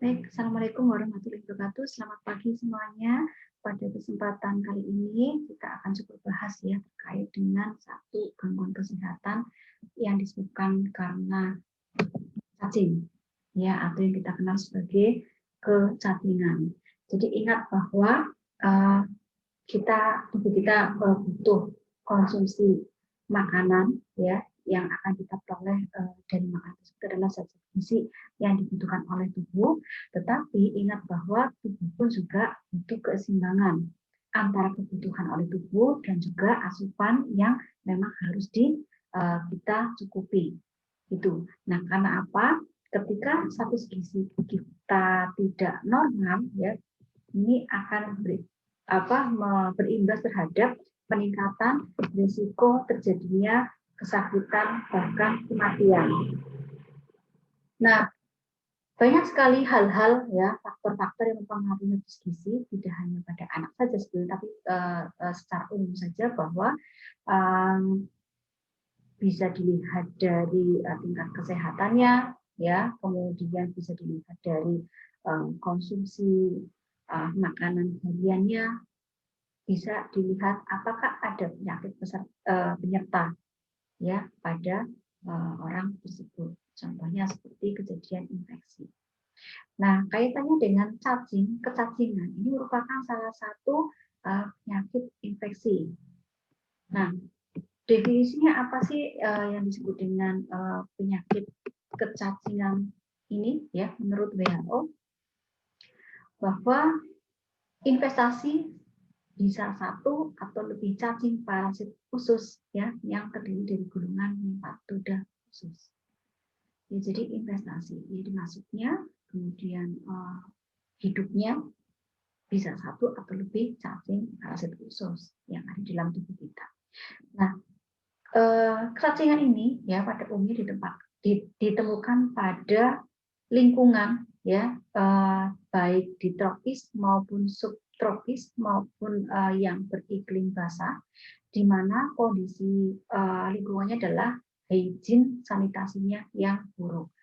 Baik, Assalamualaikum warahmatullahi wabarakatuh. Selamat pagi semuanya. Pada kesempatan kali ini kita akan coba bahas ya terkait dengan satu gangguan kesehatan yang disebabkan karena cacing, ya atau yang kita kenal sebagai kecacingan. Jadi ingat bahwa uh, tubuh kita butuh konsumsi makanan ya yang akan kita peroleh dari makanan tersebut adalah zat-zat gizi yang dibutuhkan oleh tubuh, tetapi ingat bahwa tubuh pun juga butuh keseimbangan antara kebutuhan oleh tubuh dan juga asupan yang memang harus kita cukupi itu. Nah, karena apa? Ketika status gizi kita tidak normal ya, ini akan berimbas terhadap peningkatan risiko terjadinya kesakitan bahkan kematian. Nah, banyak sekali hal-hal ya faktor-faktor yang mempengaruhi status gizi tidak hanya pada anak saja sebenarnya, tapi secara umum saja bahwa bisa dilihat dari tingkat kesehatannya ya, kemudian bisa dilihat dari konsumsi makanan hariannya, bisa dilihat apakah ada penyakit penyerta ya pada orang tersebut. Contohnya seperti kejadian infeksi. Nah, kaitannya dengan kecacingan ini merupakan salah satu penyakit infeksi. Nah, definisinya apa sih yang disebut dengan penyakit kecacingan ini ya menurut WHO? Bahwa investasi bisa satu atau lebih cacing parasit khusus ya yang terdiri dari gulungan nematoda khusus. Ya, jadi investasi, jadi masuknya kemudian hidupnya bisa satu atau lebih cacing parasit khusus yang ada di dalam tubuh kita. Nah, kecacingan ini ya pada umumnya ditemukan pada lingkungan ya baik di tropis maupun subtropis maupun yang beriklim basah, di mana kondisi lingkungannya adalah hygiene sanitasinya yang buruk.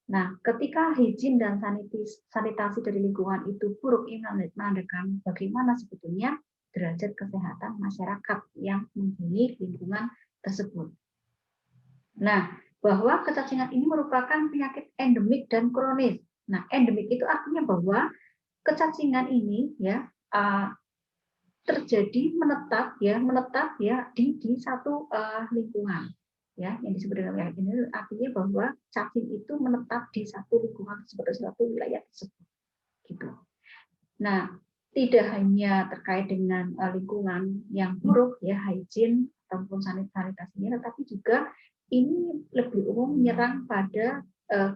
Nah, ketika hygiene dan sanitasi dari lingkungan itu buruk, ini menandakan bagaimana sebetulnya derajat kesehatan masyarakat yang menghuni lingkungan tersebut. Nah, bahwa kecacingan ini merupakan penyakit endemik dan kronis. Nah, endemik itu artinya bahwa kecacingan ini ya terjadi menetap ya di satu lingkungan ya yang disebut dengan penyakit ini artinya bahwa cacing itu menetap di satu lingkungan seperti satu wilayah tersebut gitu. Nah, tidak hanya terkait dengan lingkungan yang buruk ya hygiene ataupun sanitasinya, tetapi juga ini lebih umum menyerang pada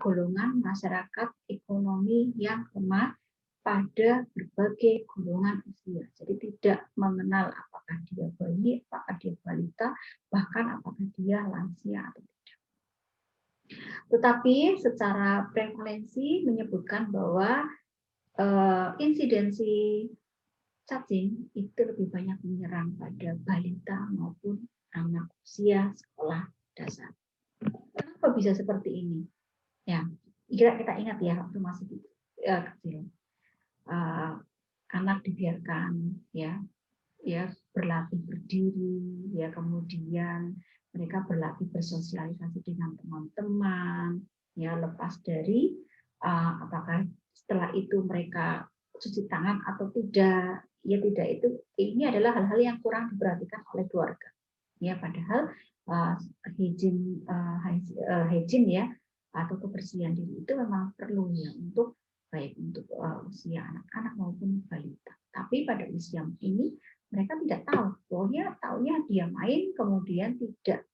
golongan masyarakat ekonomi yang lemah pada berbagai golongan usia. Jadi tidak mengenal apakah dia bayi, apakah dia balita, bahkan apakah dia lansia atau tidak. Tetapi secara prevalensi menyebutkan bahwa insidensi cacing itu lebih banyak menyerang pada balita maupun anak usia sekolah dasar. Kenapa bisa seperti ini? Ya, kita ingat ya waktu masih kecil, anak dibiarkan ya berlatih berdiri, ya kemudian mereka berlatih bersosialisasi dengan teman-teman, ya lepas dari apakah setelah itu mereka cuci tangan atau tidak, ya tidak itu ini adalah hal-hal yang kurang diperhatikan oleh keluarga. Ya padahal hygiene ya atau kebersihan diri itu memang perlu ya untuk baik untuk usia anak-anak maupun balita. Tapi pada usia ini mereka tidak tahu, pokoknya taunya dia main kemudian tidak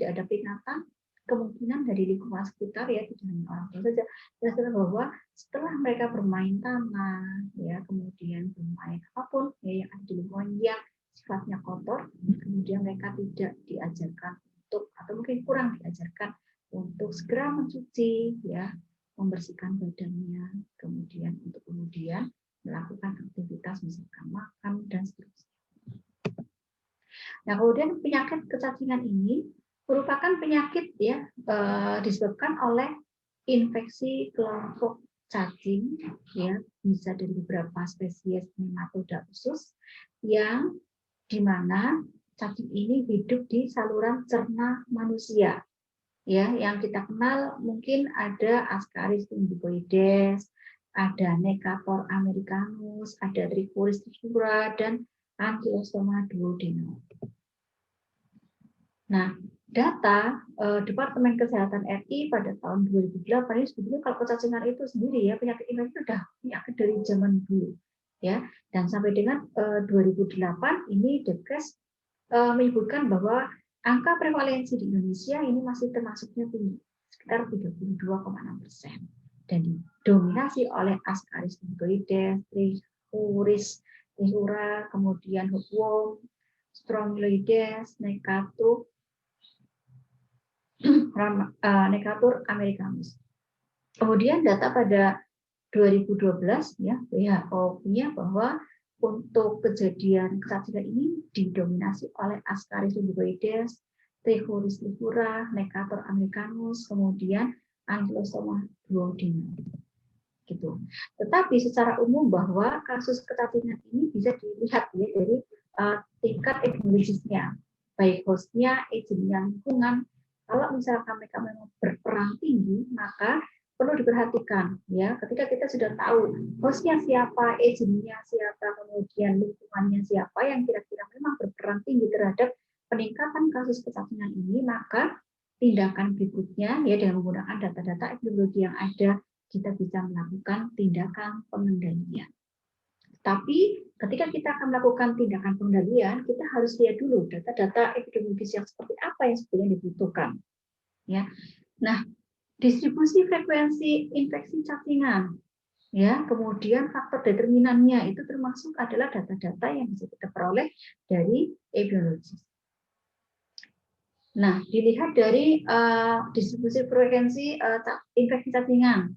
ada peringatan kemungkinan dari lingkungan sekitar ya tidak hanya orang tua saja, dan bahwa setelah mereka bermain tanah ya kemudian bermain apapun ya yang ada di lingkungan yang sifatnya kotor, kemudian mereka tidak diajarkan untuk atau mungkin kurang diajarkan untuk segera mencuci ya membersihkan badannya, kemudian untuk kemudian melakukan aktivitas misalkan makan dan seterusnya. Nah, kemudian penyakit kecacingan ini merupakan penyakit ya disebabkan oleh infeksi kelompok cacing, ya, bisa dari beberapa spesies nematoda khusus yang dimana cacing ini hidup di saluran cerna manusia, ya, yang kita kenal mungkin ada Ascaris fungicoides, ada Necator americanus, ada Trichuris trichura, dan Ankylostoma duodenum. Nah, data Departemen Kesehatan RI pada tahun 2008 ini sebetulnya kalau kecacingan itu sendiri, ya, penyakit infeksi itu sudah penyakit dari zaman dulu, ya, dan sampai dengan 2008 ini Depkes menyebutkan bahwa angka prevalensi di Indonesia ini masih termasuknya tinggi, sekitar 32,6%, dan didominasi oleh Ascaris fungicoides, Trichuris trichura, kemudian hookworm, Strongyloides, Necator americanus. Kemudian data pada 2012, ya, WHO punya bahwa untuk kejadian kecacingan ini didominasi oleh Ascaris fungicoides, Trichuris trichura, Necator americanus, kemudian Ankylostoma duodenum. Gitu. Tetapi secara umum bahwa kasus kecacingan ini bisa dilihat, ya, dari tingkat epidemiologisnya, baik hostnya, agentnya, lingkungan. Kalau misalkan mereka memang berperan tinggi, maka perlu diperhatikan, ya, ketika kita sudah tahu hostnya siapa, agentnya siapa, kemudian lingkungannya siapa yang kira-kira memang berperan tinggi terhadap peningkatan kasus kecacingan ini, maka tindakan berikutnya, ya, dengan menggunakan data-data epidemiologi yang ada, kita bisa melakukan tindakan pengendalian. Tapi ketika kita akan melakukan tindakan pengendalian, kita harus lihat dulu data-data epidemiologis yang seperti apa yang sebetulnya dibutuhkan. Ya, nah, distribusi frekuensi infeksi cacingan, ya, kemudian faktor determinannya itu termasuk adalah data-data yang bisa kita peroleh dari epidemiologis. Nah, dilihat dari distribusi frekuensi infeksi cacingan,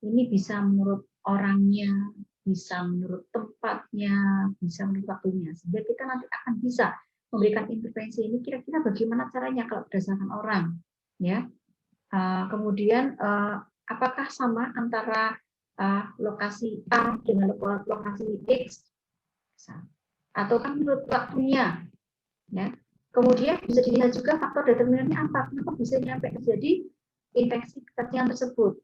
ini bisa menurut orangnya, bisa menurut tempatnya, bisa menurut waktunya, sehingga kita nanti akan bisa memberikan intervensi ini kira-kira bagaimana caranya kalau berdasarkan orang, ya. Kemudian apakah sama antara lokasi A dengan lokasi X, atau kan menurut waktunya, ya. Kemudian bisa dilihat juga faktor determinannya apa, kenapa bisa sampai terjadi infeksi cacingan tersebut.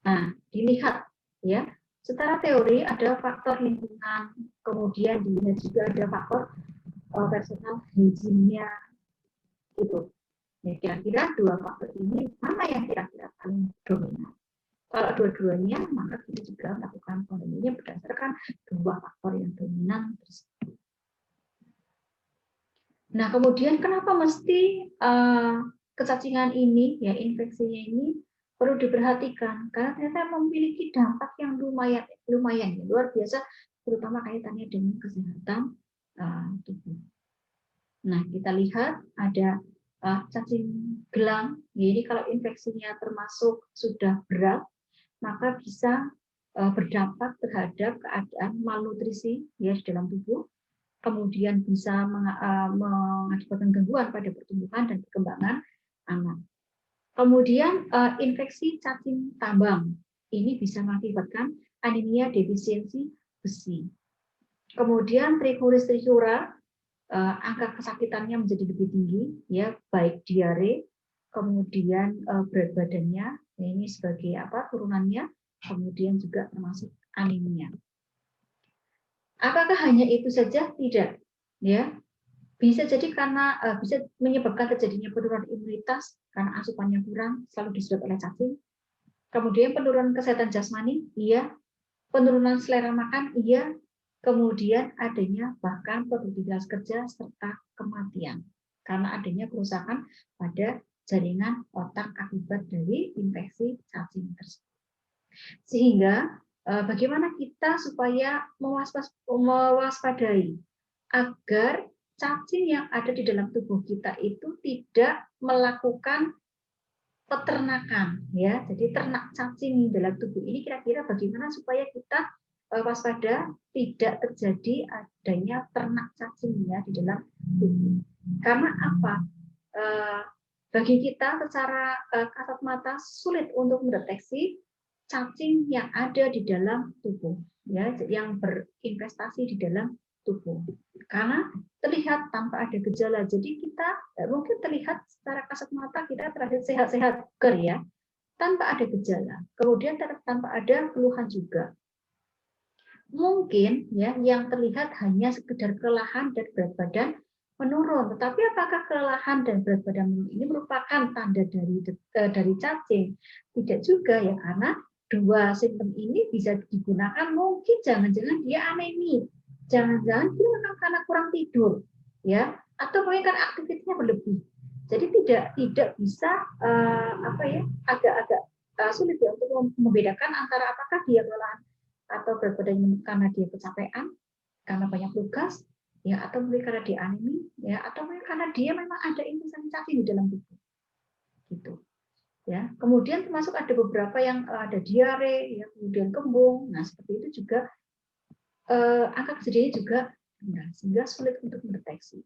Nah, dilihat, ya, secara teori ada faktor lingkungan, kemudian dilihat juga ada faktor personal hygiene-nya, gitu. Ya, kira-kira dua faktor ini mana yang kira-kira paling dominan? Kalau dua-duanya, maka kita juga melakukan pengendalian berdasarkan dua faktor yang dominan tersebut. Nah, kemudian kenapa mesti kecacingan ini, ya, infeksinya ini perlu diperhatikan? Karena ternyata memiliki dampak yang lumayan ya, luar biasa, terutama kaitannya dengan kesehatan tubuh. Nah, kita lihat ada cacing gelang. Jadi kalau infeksinya termasuk sudah berat, maka bisa berdampak terhadap keadaan malnutrisi, ya, di dalam tubuh. Kemudian bisa mengakibatkan gangguan pada pertumbuhan dan perkembangan anak. Kemudian infeksi cacing tambang ini bisa mengakibatkan anemia defisiensi besi. Kemudian Trichuris trichura, angka kesakitannya menjadi lebih tinggi, ya, baik diare, kemudian berat badannya, ya, ini sebagai apa turunannya, kemudian juga termasuk anemia. Apakah hanya itu saja? Tidak, ya. Bisa jadi karena bisa menyebabkan terjadinya penurunan imunitas karena asupannya kurang, selalu disedot oleh cacing. Kemudian penurunan kesehatan jasmani, iya. Penurunan selera makan, iya. Kemudian adanya bahkan produktivitas kerja serta kematian karena adanya kerusakan pada jaringan otak akibat dari infeksi cacing tersebut. Sehingga bagaimana kita supaya mewaspadai agar cacing yang ada di dalam tubuh kita itu tidak melakukan peternakan, ya. Jadi ternak cacing di dalam tubuh ini kira-kira bagaimana supaya kita waspada tidak terjadi adanya ternak cacing, ya, di dalam tubuh. Karena apa? bagi kita secara kasat mata sulit untuk mendeteksi cacing yang ada di dalam tubuh, ya, yang berinvestasi di dalam tubuh, karena terlihat tanpa ada gejala. Jadi kita mungkin terlihat secara kasat mata kita terlihat sehat-sehat, bugar ya, tanpa ada gejala. Kemudian tanpa ada keluhan juga. Mungkin ya yang terlihat hanya sekedar kelelahan dan berat badan menurun. Tetapi apakah kelelahan dan berat badan menurun ini merupakan tanda dari cacing? Tidak juga ya, karena dua simptom ini bisa digunakan. Mungkin jangan-jangan dia anemi, jangan-jangan dia memang karena kurang tidur, ya, atau mungkin karena aktivitasnya berlebih. Jadi tidak bisa agak-agak sulit ya untuk membedakan antara apakah dia kelelahan atau berat badannya karena dia kecapean, karena banyak tugas, ya, atau mungkin karena dia anemi, ya, atau mungkin karena dia memang ada investasi cacing di dalam tubuh, gitu, ya. Kemudian termasuk ada beberapa yang ada diare, ya, kemudian kembung. Nah, seperti itu juga angka kejadiannya juga rendah, sehingga sulit untuk mendeteksi.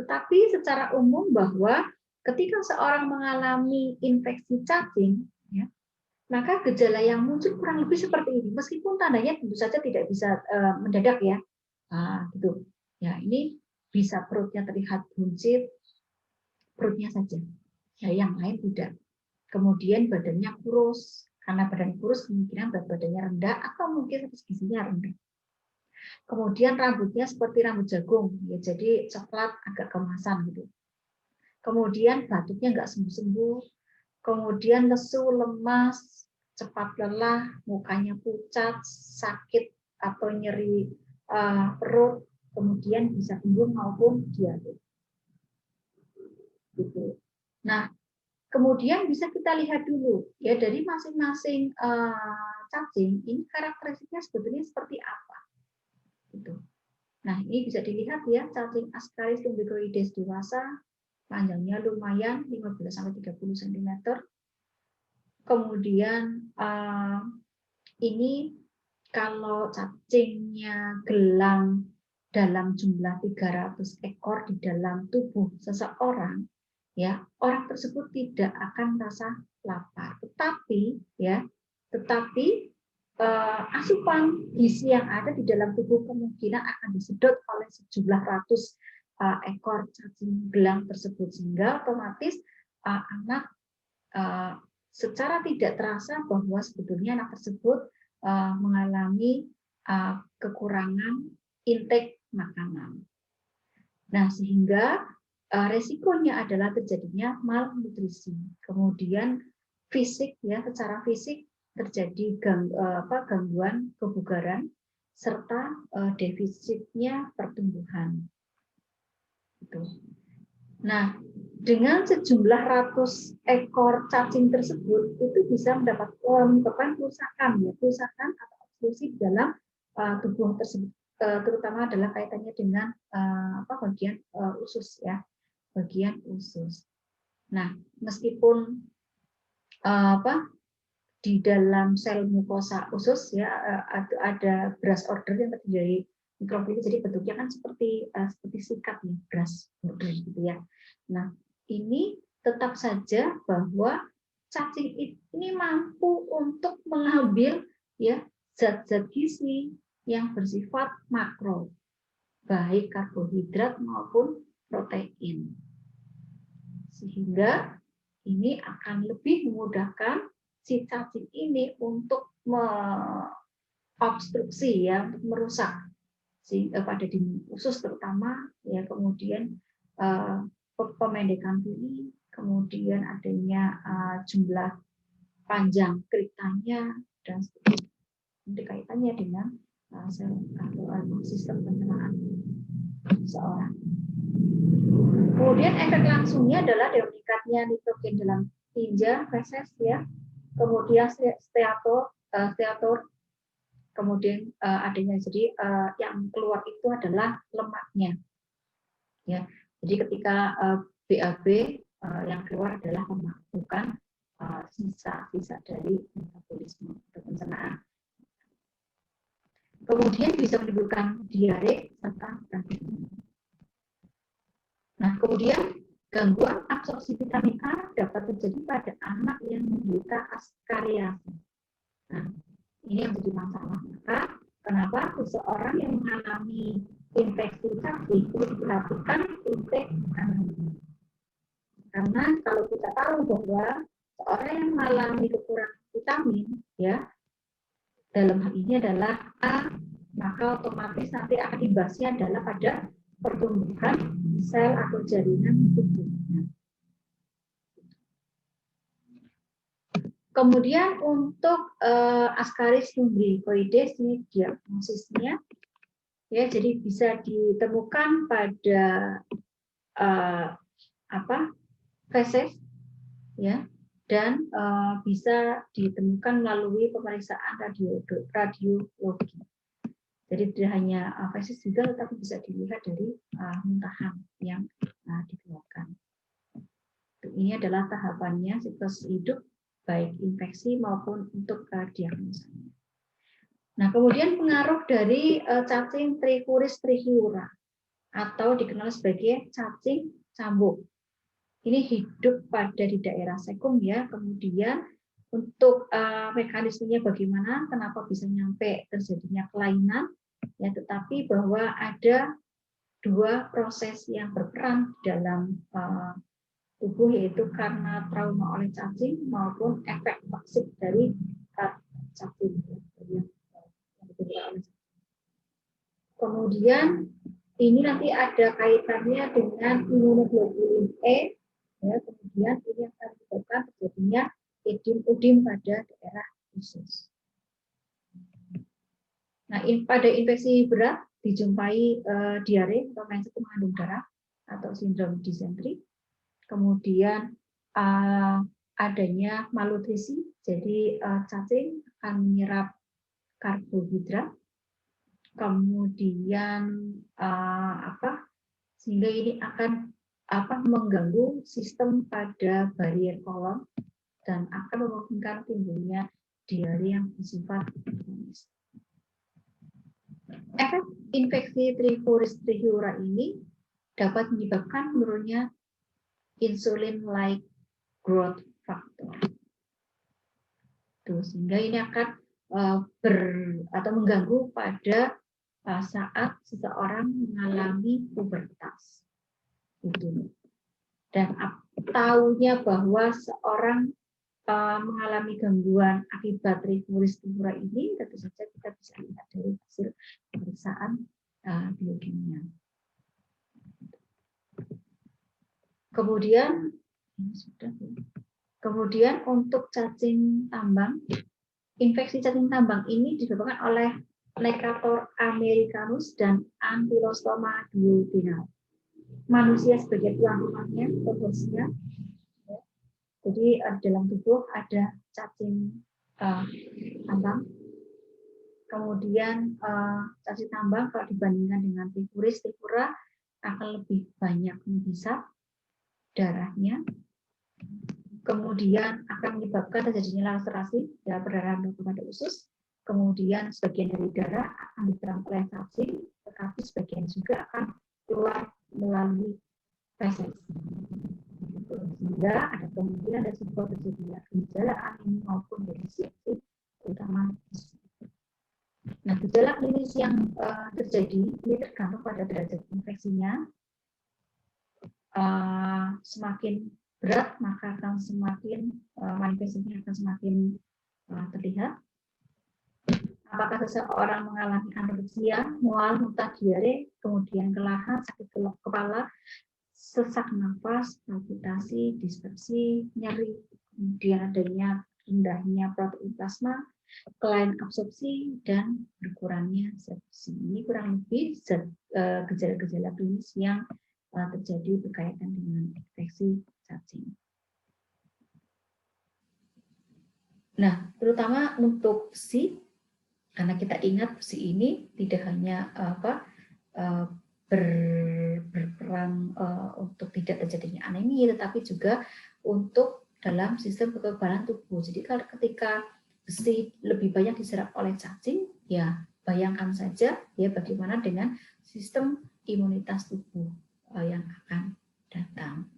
Tetapi secara umum bahwa ketika seorang mengalami infeksi cacing, ya, maka gejala yang muncul kurang lebih seperti ini, meskipun tandanya tentu saja tidak bisa mendadak ya, gitu. Ya, ini bisa perutnya terlihat buncit, perutnya saja, ya, yang lain tidak. Kemudian badannya kurus, karena badan kurus kemungkinan berat badannya rendah atau mungkin status gizinya rendah. Kemudian rambutnya seperti rambut jagung, ya, jadi coklat agak kemasan gitu. Kemudian batuknya nggak sembuh-sembuh, kemudian lesu, lemas, cepat lelah, mukanya pucat, sakit atau nyeri perut, kemudian bisa kembung maupun diare. Gitu. Nah, kemudian bisa kita lihat dulu ya dari masing-masing cacing ini karakteristiknya sebetulnya seperti apa. Gitu. Nah, ini bisa dilihat ya, cacing Ascaris lumbricoides dewasa, panjangnya lumayan 15-30 cm. Kemudian ini kalau cacingnya gelang dalam jumlah 300 ekor di dalam tubuh seseorang, ya, orang tersebut tidak akan merasa lapar. Tetapi asupan gizi yang ada di dalam tubuh kemungkinan akan disedot oleh sejumlah ratus ekor cacing gelang tersebut, sehingga otomatis anak secara tidak terasa bahwa sebetulnya anak tersebut mengalami kekurangan intake makanan. Nah, sehingga resikonya adalah terjadinya malnutrisi. Kemudian fisik ya, secara fisik terjadi gangguan kebugaran serta defisitnya pertumbuhan. Gitu. Nah, dengan sejumlah ratus ekor cacing tersebut itu bisa menyebabkan kerusakan atau obstruksi dalam tubuh tersebut, terutama adalah kaitannya dengan bagian usus ya, bagian usus. Nah, meskipun di dalam sel mukosa usus ya ada brush order yang terdiri dari mikrofili, jadi bentuknya kan seperti sikat nih, brush border gitu ya. Nah, ini tetap saja bahwa cacing ini mampu untuk mengambil ya zat-zat gizi yang bersifat makro, baik karbohidrat maupun protein, sehingga ini akan lebih memudahkan si cacing ini untuk obstruksi ya, untuk merusak pada di usus terutama ya, kemudian pemendekan duri, kemudian adanya jumlah panjang keritannya dan kaitannya dengan sistem pencernaan seseorang. Kemudian efek langsungnya adalah meningkatnya nitrogen dalam tinja, feses ya, kemudian steator, kemudian adanya jadi yang keluar itu adalah lemaknya ya. Jadi ketika BAB yang keluar adalah lemak, bukan sisa-sisa dari metabolisme atau pencernaan. Kemudian bisa menimbulkan diare serta radang. Nah, kemudian Gangguan absorpsi vitamin A dapat terjadi pada anak yang menderita askariasi. Nah, ini yang jadi masalah. Maka kenapa seseorang yang mengalami infeksi cacing perlu diperhatikan intake makanan. Karena kalau kita tahu bahwa seorang yang mengalami kekurangan vitamin, ya, dalam hal ini adalah A, maka otomatis nanti akan imbasnya adalah pada pertumbuhan sel atau jaringan tubuhnya. Kemudian untuk Ascaris lumbricoides ini diagnosisnya, ya, jadi bisa ditemukan pada feses, ya, dan bisa ditemukan melalui pemeriksaan radiologi. Jadi tidak hanya feses juga, tetapi bisa dilihat dari muntahan yang dikeluarkan. Ini adalah tahapannya siklus hidup, baik infeksi maupun untuk diagnosanya. Nah, kemudian pengaruh dari cacing Trichuris trichiura atau dikenal sebagai cacing cambuk. Ini hidup pada di daerah sekum, ya. Kemudian untuk mekanismenya bagaimana, kenapa bisa nyampe terjadinya kelainan, ya, tetapi bahwa ada dua proses yang berperan dalam tubuh, yaitu karena trauma oleh cacing maupun efek toksik dari cacing. Kemudian ini nanti ada kaitannya dengan imunoglobulin E, ya, kemudian ini akan menyebabkan terjadinya edim-udim pada daerah usus. Nah, pada infeksi berat dijumpai diare atau menses mengandung darah atau sindrom disentri. Kemudian adanya malnutrisi, jadi cacing akan menyerap karbohidrat. Kemudian sehingga ini akan mengganggu sistem pada barier kolon dan akan memungkinkan timbulnya diare yang bersifat kronis. Efek infeksi Trichuris trichiura ini dapat menyebabkan menurunnya insulin-like growth factor. Sehingga ini akan mengganggu pada saat seseorang mengalami pubertas. Dan tahunya bahwa seorang mengalami gangguan akibat Trichuris trichiura ini, tentu saja kita bisa lihat dari hasil pemeriksaan biokimia. Kemudian untuk cacing tambang, infeksi cacing tambang ini disebabkan oleh Necator americanus dan Ankylostoma duodenal. Manusia sebagai tuan rumahnya, hostnya. Jadi dalam tubuh ada cacing tambang. Kemudian cacing tambang kalau dibandingkan dengan Trichuris trichiura akan lebih banyak menghisap darahnya. Kemudian akan menyebabkan terjadinya laserasi ya, perdarahan kepada usus. Kemudian sebagian dari darah akan diserang oleh cacing, tetapi sebagian juga akan keluar melalui feses. Sehingga ada kemungkinan ada sebuah terjadinya gejala anemia maupun defisiensi, terutama. Nah, gejala klinis yang terjadi ini tergantung pada derajat infeksinya. Semakin berat maka akan semakin manifestasinya akan semakin terlihat. Apakah seseorang mengalami anoreksia, mual, muntah, diare, kemudian kelahar, sakit kepala, sesak nafas, palpitasi, dispepsi, nyeri, kemudian adanya rendahnya protein plasma, kelainan absorpsi, dan berkurangnya zat besi. Ini kurang lebih gejala-gejala klinis yang terjadi berkaitan dengan infeksi cacing. Nah, terutama untuk besi, karena kita ingat besi ini tidak hanya berperan untuk tidak terjadinya anemia, tetapi juga untuk dalam sistem kekebalan tubuh. Jadi kalau ketika besi lebih banyak diserap oleh cacing, ya bayangkan saja ya bagaimana dengan sistem imunitas tubuh yang akan datang.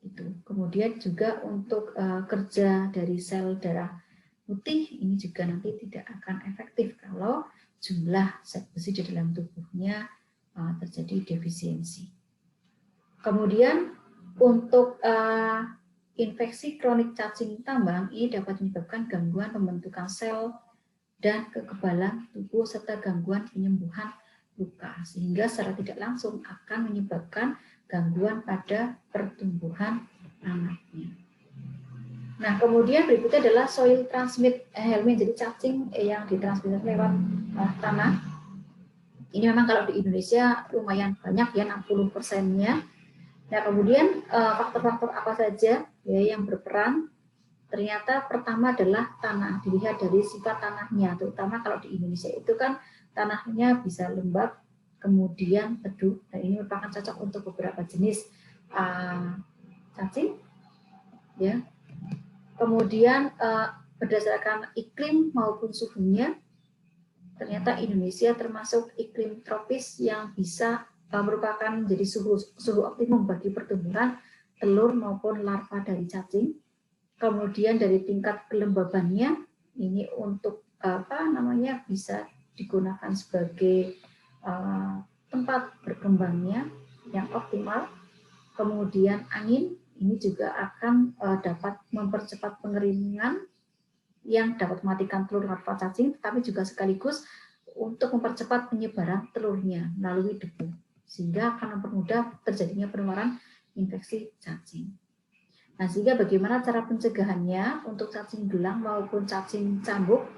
Itu. Kemudian juga untuk kerja dari sel darah putih ini juga nanti tidak akan efektif kalau jumlah zat besi di dalam tubuhnya terjadi defisiensi. Kemudian untuk infeksi kronik cacing tambang ini dapat menyebabkan gangguan pembentukan sel dan kekebalan tubuh serta gangguan penyembuhan luka, sehingga secara tidak langsung akan menyebabkan gangguan pada pertumbuhan anaknya. Nah, kemudian berikutnya adalah soil transmit helminth, jadi cacing yang ditransmit lewat tanah. Ini memang kalau di Indonesia lumayan banyak ya, 60%-nya. Nah, kemudian faktor-faktor apa saja ya yang berperan? Ternyata pertama adalah tanah, dilihat dari sifat tanahnya, terutama kalau di Indonesia itu kan tanahnya bisa lembab, kemudian teduh, dan ini merupakan cocok untuk beberapa jenis cacing. Ya. Kemudian berdasarkan iklim maupun suhunya, ternyata Indonesia termasuk iklim tropis yang bisa merupakan menjadi suhu optimum bagi pertumbuhan telur maupun larva dari cacing. Kemudian dari tingkat kelembabannya ini untuk bisa digunakan sebagai tempat berkembangnya yang optimal. Kemudian angin ini juga akan dapat mempercepat pengeringan yang dapat mematikan telur larva cacing, tetapi juga sekaligus untuk mempercepat penyebaran telurnya melalui debu, sehingga akan mempermudah terjadinya penularan infeksi cacing. Nah, sehingga bagaimana cara pencegahannya untuk cacing belang maupun cacing cambuk?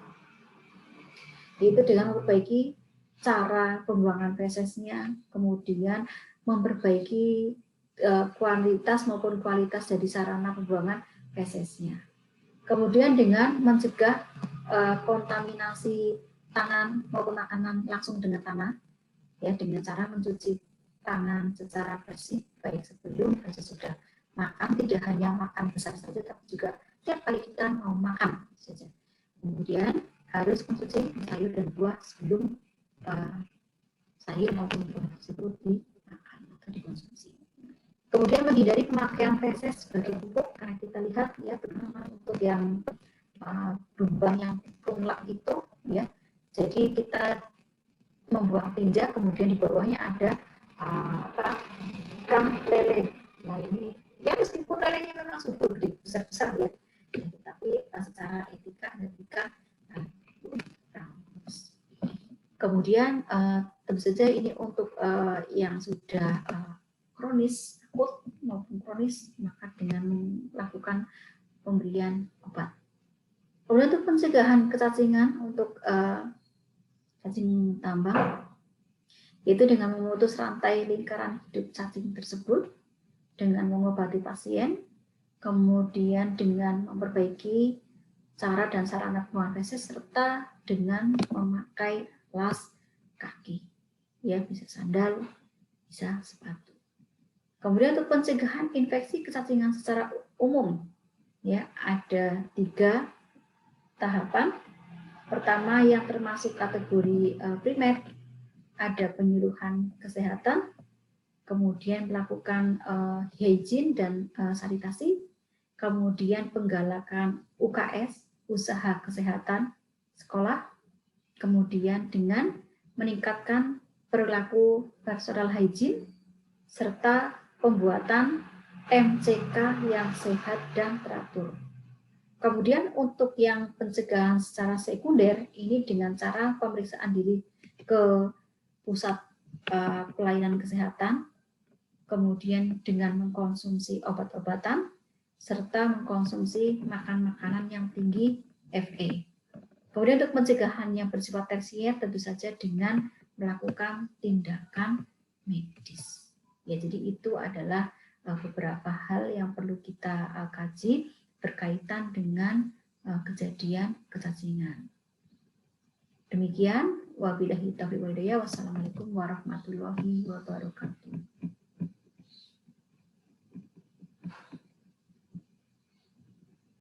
Yaitu dengan memperbaiki cara pembuangan fesesnya, kemudian memperbaiki kuantitas maupun kualitas dari sarana pembuangan fesesnya. Kemudian dengan mencegah kontaminasi tangan maupun makanan langsung dengan tanah, ya dengan cara mencuci tangan secara bersih baik sebelum dan sesudah makan, tidak hanya makan besar saja, tapi juga setiap kali kita mau makan saja. Kemudian harus mencuci sayur dan buah sebelum sayur maupun buah tersebut dimakan atau dikonsumsi. Kemudian menghindari pemakaian feses sebagai pupuk, karena kita lihat ya terutama untuk yang lubang yang punglak itu, ya. Jadi kita membuang tinja, kemudian di bawahnya ada kang lele. Nah ini ya meskipun lelenya memang sudah gede besar-besar ya, tapi secara etika dan etika kemudian tentu saja ini untuk yang sudah kronis akut maupun kronis, maka dengan melakukan pemberian obat. Kemudian untuk pencegahan kecacingan untuk cacing tambang, yaitu dengan memutus rantai lingkaran hidup cacing tersebut dengan mengobati pasien, kemudian dengan memperbaiki cara dan sarana pembuangan feses, serta dengan memakai alas kaki, ya bisa sandal, bisa sepatu. Kemudian untuk pencegahan infeksi kecacingan secara umum, ya ada 3 tahapan. Pertama yang termasuk kategori primer, ada penyuluhan kesehatan, kemudian melakukan hygiene dan sanitasi, kemudian penggalakan UKS, usaha kesehatan sekolah, kemudian dengan meningkatkan perilaku personal hygiene, serta pembuatan MCK yang sehat dan teratur. Kemudian untuk yang pencegahan secara sekunder, ini dengan cara pemeriksaan diri ke pusat pelayanan kesehatan, kemudian dengan mengkonsumsi obat-obatan, serta mengkonsumsi makanan yang tinggi Fa. Kemudian untuk pencegahan yang bersifat tersier tentu saja dengan melakukan tindakan medis. Ya, jadi itu adalah beberapa hal yang perlu kita kaji berkaitan dengan kejadian kecacingan. Demikian, wabillahi taufiq wal hidayah. Wassalamualaikum warahmatullahi wabarakatuh.